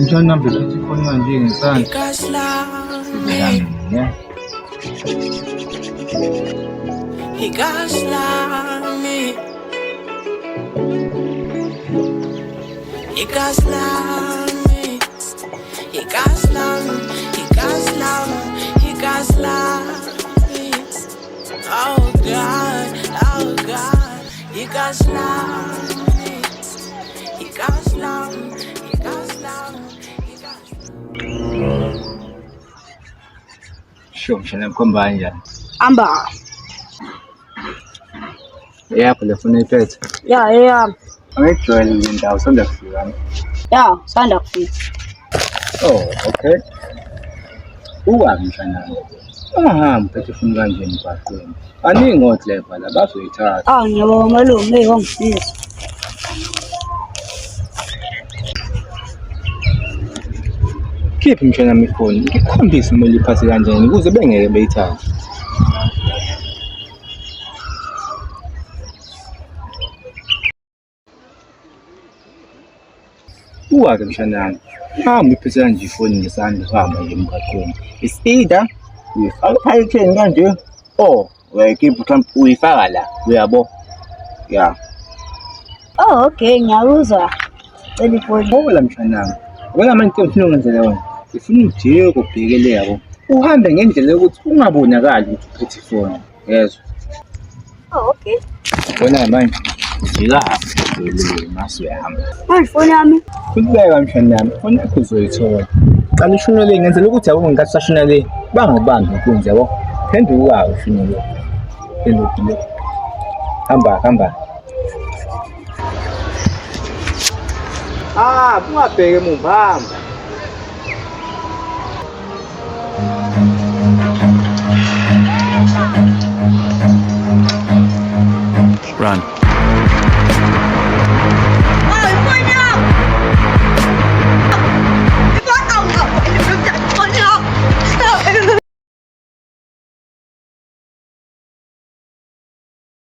Mshana mbephethe ifoni kanje ngesandla. Yeah. He gaslight me. He gaslight me. He gaslight me. He gaslight me. He gaslight me. Oh God, oh God. He gaslight me. He gaslight me. He gaslight me. He gaslight me. Sure, mshana mkomba anja. Amba. Yapo lefuna iphethe. Yeah. Angijwayele le ndawo sanda kufika. Yeah, sanda kufika. Oh, okay. Uwapi mshana? Ahamba phethe ifoni kanje emgwaqweni. Aningi ohleva la bazoyithatha. Ngiyabonga malume ungisiza. Khiphi mshana ifoni. Ngikhombise kumele iphathe kanjani ukuze bengeke beyithathe. Uwake mshanami, hamba iphethe kanje ifoni ngesandla uhamba nje emgwaqweni. It's either uyifaka ephaketheni kanje or uyayikhipha mhlawumbe uyifaka la, uyabo? Yeah. Oh, okay, ngiyakuzwa. Cela ifoni. Ngoba mshanami, ubona manje ngifuna ukwenza yona. Ngifuna ujike ubhekele yabo. Uhambe ngendlela yokuthi ungabonakali ukuthi uphethe ifoni. Yezwa. Oh, okay. Bona manje jika mase uyahamba. Ifoni yami. Kulibeka mshanami, ifoni yakho uzoyithola. Qala ishuna le ngenzela ukuthi yabo ngenkathi sashuna le bangibambi inkunzi yabo. Phenduka ushuna le. Elokile. Hamba. Ungabheke emuva hamba.